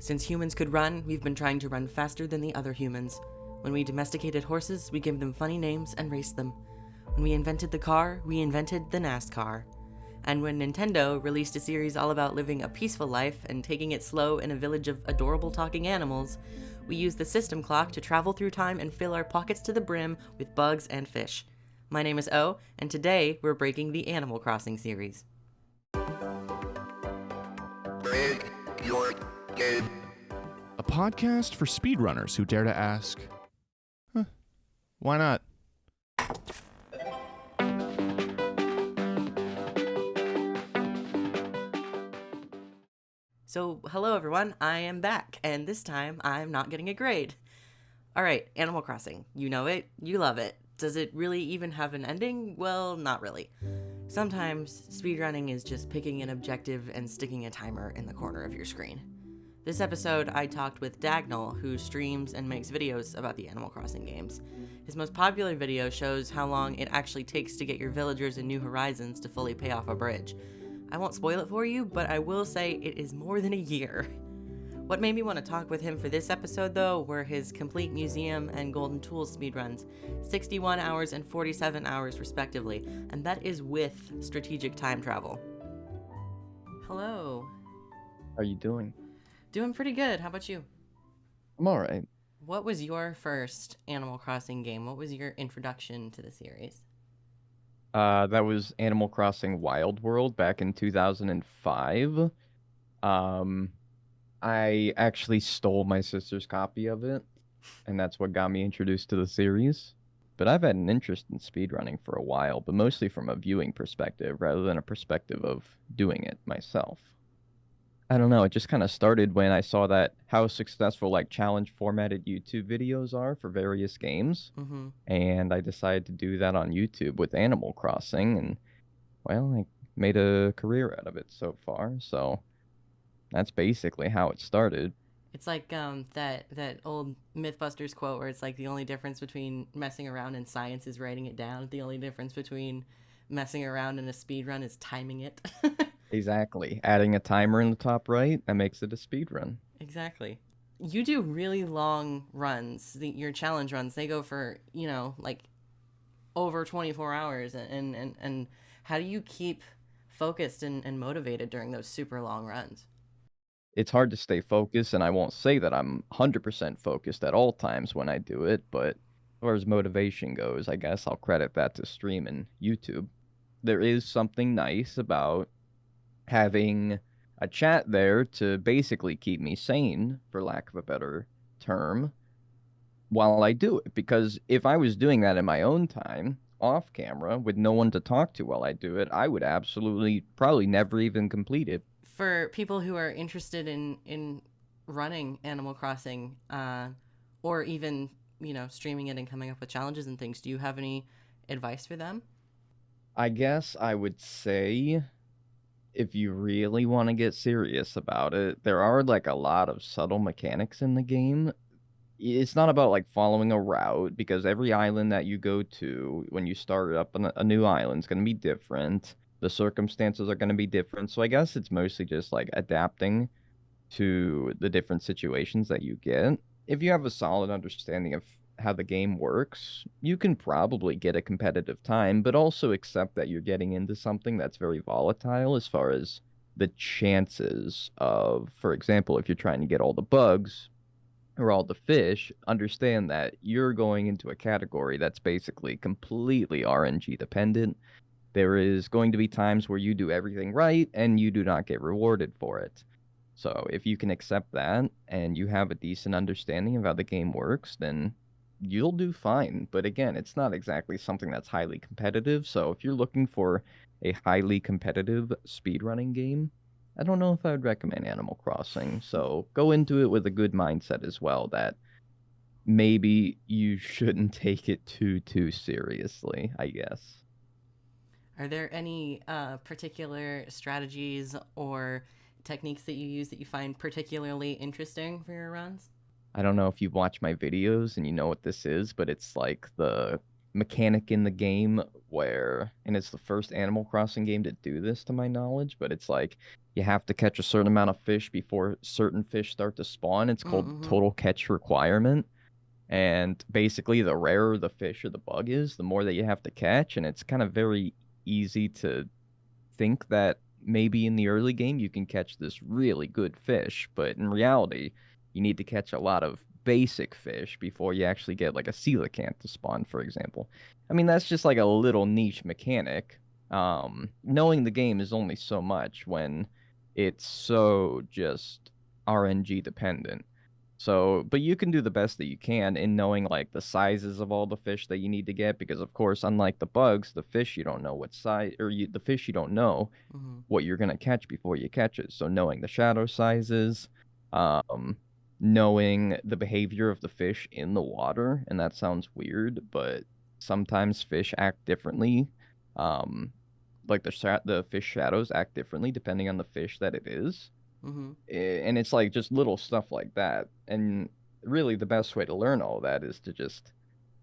Since humans could run, we've been trying to run faster than the other humans. When we domesticated horses, we gave them funny names and raced them. When we invented the car, we invented the NASCAR. And when Nintendo released a series all about living a peaceful life and taking it slow in a village of adorable talking animals, we used the system clock to travel through time and fill our pockets to the brim with bugs and fish. My name is O, and today we're breaking the Animal Crossing series. Break your game. A podcast for speedrunners who dare to ask, why not? So, hello everyone, I am back, and this time I'm not getting a grade. Alright, Animal Crossing. You know it, you love it. Does it really even have an ending? Well, not really. Sometimes, speedrunning is just picking an objective and sticking a timer in the corner of your screen. This episode, I talked with Dagnel, who streams and makes videos about the Animal Crossing games. His most popular video shows how long it actually takes to get your villagers in New Horizons to fully pay off a bridge. I won't spoil it for you, but I will say it is more than a year. What made me want to talk with him for this episode, though, were his complete museum and golden tools speedruns, 61 hours and 47 hours respectively, and that is with strategic time travel. Hello. How are you doing? Doing pretty good. How about you? I'm alright. What was your first Animal Crossing game? What was your introduction to the series? That was Animal Crossing Wild World back in 2005. I actually stole my sister's copy of it, and that's what got me introduced to the series. But I've had an interest in speedrunning for a while, but mostly from a viewing perspective rather than a perspective of doing it myself. I don't know, it just kind of started when I saw that how successful like challenge formatted YouTube videos are for various games. Mm-hmm. And I decided to do that on YouTube with Animal Crossing, and well, I made a career out of it so far. So that's basically how it started. It's like that old Mythbusters quote where it's like the only difference between messing around and science is writing it down. The only difference between messing around and a speedrun is timing it. Exactly. Adding a timer in the top right, that makes it a speedrun. Exactly. You do really long runs. Your challenge runs, they go for, like over 24 hours. And how do you keep focused and motivated during those super long runs? It's hard to stay focused, and I won't say that I'm 100% focused at all times when I do it, but as far as motivation goes, I guess I'll credit that to stream and YouTube. There is something nice about having a chat there to basically keep me sane, for lack of a better term, while I do it. Because if I was doing that in my own time, off camera, with no one to talk to while I do it, I would absolutely probably never even complete it. For people who are interested in running Animal Crossing, or even, streaming it and coming up with challenges and things, do you have any advice for them? I guess I would say, if you really want to get serious about it, there are like a lot of subtle mechanics in the game. It's not about like following a route, because every island that you go to when you start up a new island is going to be different. The circumstances are going to be different. So I guess it's mostly just like adapting to the different situations that you get. If you have a solid understanding of how the game works, you can probably get a competitive time, but also accept that you're getting into something that's very volatile as far as the chances of, for example, if you're trying to get all the bugs or all the fish, understand that you're going into a category that's basically completely RNG dependent. There is going to be times where you do everything right and you do not get rewarded for it. So if you can accept that and you have a decent understanding of how the game works, then you'll do fine. But again, it's not exactly something that's highly competitive. So if you're looking for a highly competitive speedrunning game, I don't know if I would recommend Animal Crossing. So go into it with a good mindset as well, that maybe you shouldn't take it too seriously, I guess. Are there any particular strategies or techniques that you use that you find particularly interesting for your runs? I don't know if you watch my videos and you know what this is, but it's like the mechanic in the game where, and it's the first Animal Crossing game to do this to my knowledge, but it's like you have to catch a certain amount of fish before certain fish start to spawn. It's called Mm-hmm. total catch requirement. And basically, the rarer the fish or the bug is, the more that you have to catch. And it's kind of very easy to think that maybe in the early game you can catch this really good fish, but in reality, you need to catch a lot of basic fish before you actually get like a coelacanth to spawn, for example. I mean, that's just like a little niche mechanic. Knowing the game is only so much when it's so just RNG dependent. So, but you can do the best that you can in knowing like the sizes of all the fish that you need to get, because of course, unlike the bugs, the fish you don't know what size, or the fish you don't know Mm-hmm. what you're gonna catch before you catch it. So knowing the shadow sizes, um, knowing the behavior of the fish in the water, and that sounds weird, but sometimes fish act differently. Um, like the fish shadows act differently depending on the fish that it is. Mm-hmm. And it's like just little stuff like that. And really, the best way to learn all that is to just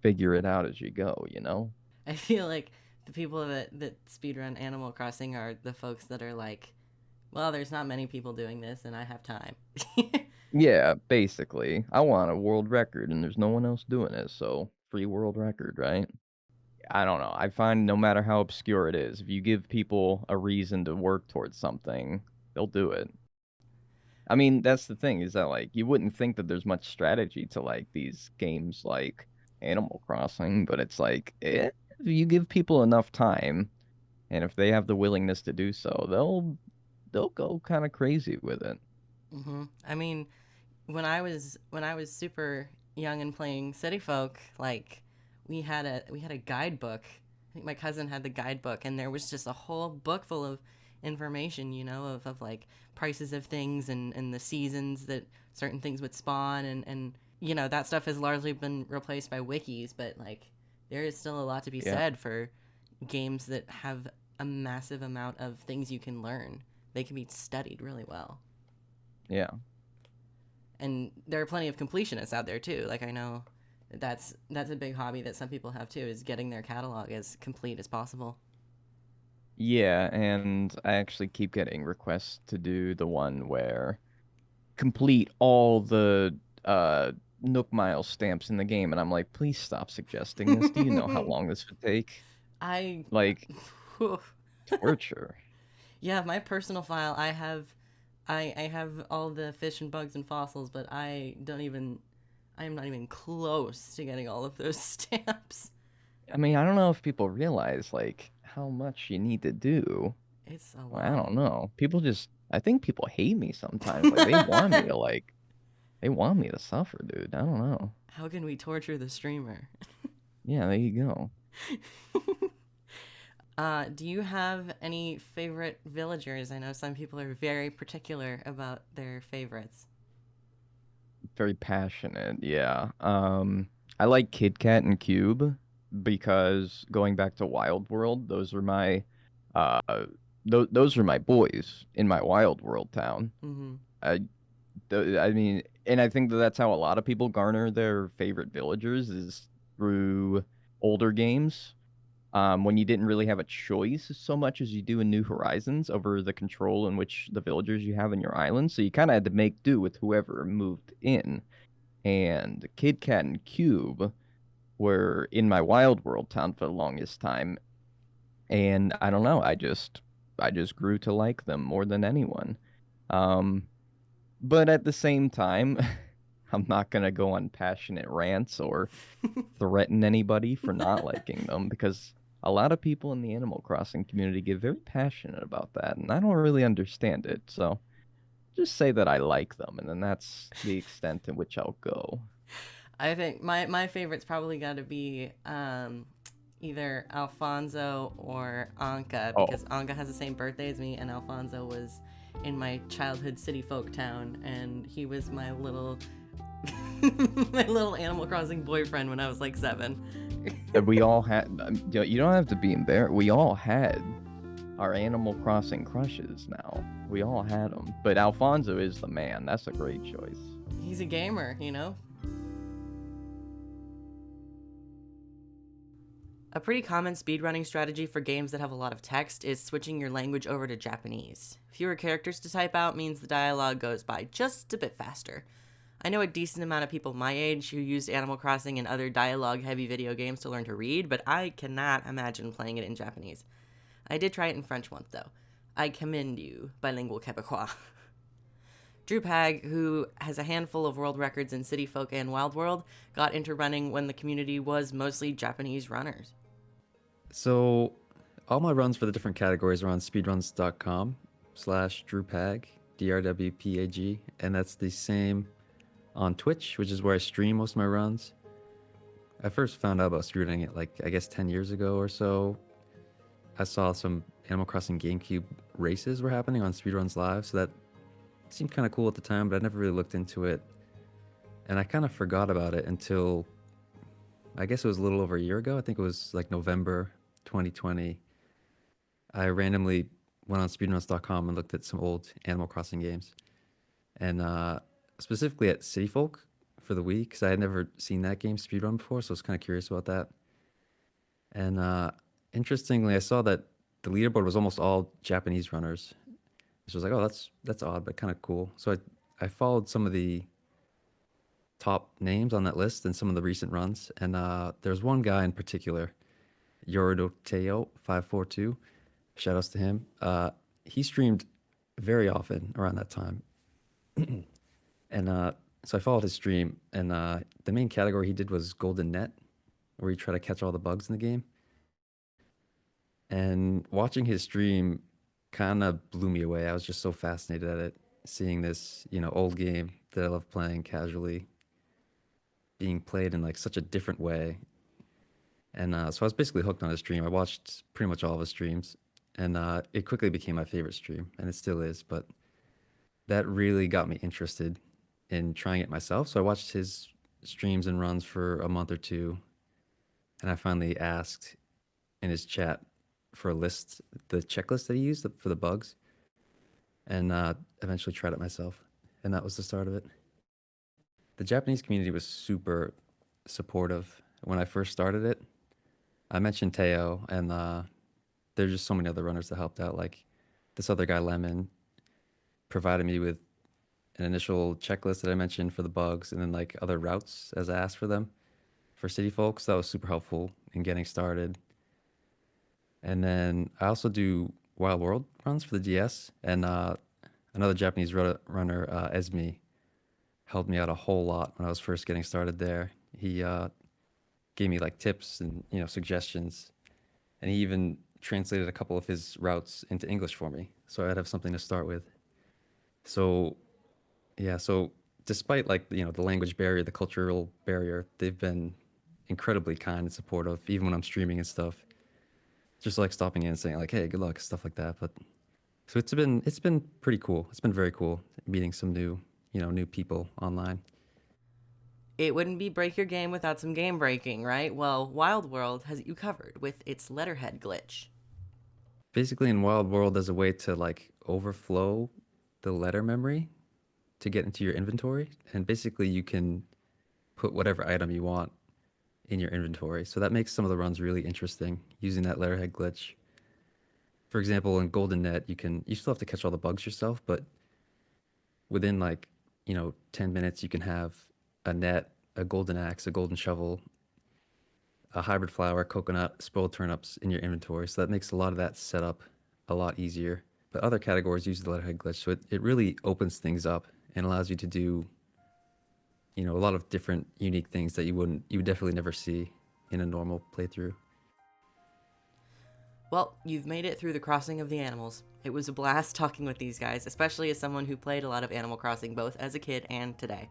figure it out as you go, you know? I feel like the people that speedrun Animal Crossing are the folks that are like, well, there's not many people doing this, and I have time. Yeah, basically. I want a world record, and there's no one else doing it, so free world record, right? I don't know. I find no matter how obscure it is, if you give people a reason to work towards something, they'll do it. I mean, that's the thing, is that like you wouldn't think that there's much strategy to like these games like Animal Crossing, but it's like if you give people enough time and if they have the willingness to do so, they'll go kind of crazy with it. Mm-hmm. I mean, when I was super young and playing City Folk, like we had a guidebook. I think my cousin had the guidebook, and there was just a whole book full of information, of like prices of things and the seasons that certain things would spawn, and that stuff has largely been replaced by wikis, but like there is still a lot to be Yeah. said for games that have a massive amount of things you can learn. They can be studied really well. Yeah. And there are plenty of completionists out there too. Like I know that's a big hobby that some people have too, is getting their catalog as complete as possible. Yeah, and I actually keep getting requests to do the one where complete all the Nook Mile stamps in the game, and I'm like, please stop suggesting this. Do you know how long this would take? I Like, torture. Yeah, my personal file, I have all the fish and bugs and fossils, but I am not even close to getting all of those stamps. I mean, I don't know if people realize like how much you need to do. It's a Well, I lot. don't know. I think people hate me sometimes. Like they want me to suffer, dude. I don't know. How can we torture the streamer? Yeah, there you go. Do you have any favorite villagers? I know some people are very particular about their favorites. Very passionate. Yeah. I like Kid Kat and Cube because going back to Wild World, uh those are my boys in my Wild World town. Mm-hmm. I I mean, and I think that that's how a lot of people garner their favorite villagers is through older games. When you didn't really have a choice so much as you do in New Horizons over the control in which the villagers you have in your island. So you kind of had to make do with whoever moved in. And Kid Kat and Cube were in my Wild World town for the longest time. And I don't know, I just grew to like them more than anyone. Um, but at the same time, I'm not gonna go on passionate rants or threaten anybody for not liking them because a lot of people in the Animal Crossing community get very passionate about that, and I don't really understand it. So just say that I like them, and then that's the extent in which I'll go. I think my favorite's probably got to be either Alfonso or Anka, Oh, because Anka has the same birthday as me, and Alfonso was in my childhood city folk town, and he was my little my little Animal Crossing boyfriend when I was like 7. and we all had. You don't have to be embarrassed. We all had our Animal Crossing crushes. Now we all had them, but Alfonso is the man. That's a great choice. He's a gamer. A pretty common speedrunning strategy for games that have a lot of text is switching your language over to Japanese. Fewer characters to type out means the dialogue goes by just a bit faster. I know a decent amount of people my age who used Animal Crossing and other dialogue-heavy video games to learn to read, but I cannot imagine playing it in Japanese. I did try it in French once, though. I commend you, bilingual Quebecois. DrewPag, who has a handful of world records in City Folk and Wild World, got into running when the community was mostly Japanese runners. So, all my runs for the different categories are on speedruns.com/DrewPag, DRWPAG, and that's the same on Twitch, which is where I stream most of my runs. I first found out about speedrunning it like, I guess 10 years ago or so. I saw some Animal Crossing GameCube races were happening on Speedruns Live, so that seemed kind of cool at the time, but I never really looked into it. And I kind of forgot about it until, I guess it was a little over a year ago. I think it was like November 2020. I randomly went on speedruns.com and looked at some old Animal Crossing games. And specifically at City Folk for the Wii, because I had never seen that game speedrun before, so I was kind of curious about that. And interestingly, I saw that the leaderboard was almost all Japanese runners, which was like, oh, that's odd, but kind of cool. So I followed some of the top names on that list and some of the recent runs, and there's one guy in particular, Yorodoteo542. Shoutouts to him. He streamed very often around that time, and so I followed his stream, and the main category he did was Golden Net, where he tried to catch all the bugs in the game. And watching his stream kind of blew me away. I was just so fascinated at it, seeing this, old game that I love playing casually being played in like such a different way. And so I was basically hooked on his stream. I watched pretty much all of his streams, and it quickly became my favorite stream, and it still is. But that really got me interested in trying it myself. So I watched his streams and runs for a month or two, and I finally asked in his chat for the checklist that he used for the bugs, and eventually tried it myself, and that was the start of it. The Japanese community was super supportive when I first started it. I mentioned Teo, and there's just so many other runners that helped out. Like this other guy, Lemon, provided me with an initial checklist that I mentioned for the bugs, and then like other routes as I asked for them for City Folks. That was super helpful in getting started. And then I also do Wild World runs for the DS, and another Japanese runner, Esme, helped me out a whole lot when I was first getting started there. He gave me like tips and suggestions, and he even translated a couple of his routes into English for me, so I'd have something to start with. So yeah, so despite like the language barrier, the cultural barrier, they've been incredibly kind and supportive, even when I'm streaming and stuff. Just like stopping in and saying like, "Hey, good luck," stuff like that. But so it's been pretty cool. It's been very cool meeting some new people online. It wouldn't be break your game without some game breaking, right? Well, Wild World has you covered with its letterhead glitch. Basically, in Wild World, there's a way to like overflow the letter memory to get into your inventory, and basically you can put whatever item you want in your inventory. So that makes some of the runs really interesting using that letterhead glitch. For example, in Golden Net, you still have to catch all the bugs yourself, but within 10 minutes, you can have a net, a golden axe, a golden shovel, a hybrid flower, coconut, spoiled turnips in your inventory. So that makes a lot of that setup a lot easier. But other categories use the letterhead glitch, so it really opens things up and allows you to do a lot of different unique things that you would definitely never see in a normal playthrough. Well, you've made it through the crossing of the animals. It was a blast talking with these guys, especially as someone who played a lot of Animal Crossing both as a kid and today.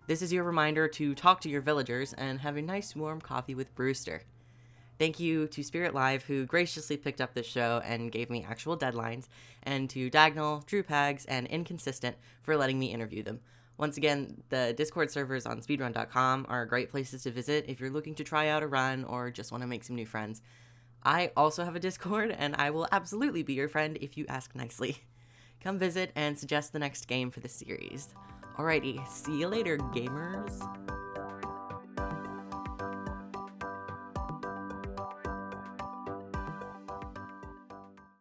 This is your reminder to talk to your villagers and have a nice warm coffee with Brewster. Thank you to Spirit Live, who graciously picked up this show and gave me actual deadlines, and to Dagnel, DrewPags, and Inconsistent for letting me interview them. Once again, the Discord servers on speedrun.com are great places to visit if you're looking to try out a run or just want to make some new friends. I also have a Discord, and I will absolutely be your friend if you ask nicely. Come visit and suggest the next game for the series. Alrighty, see you later, gamers.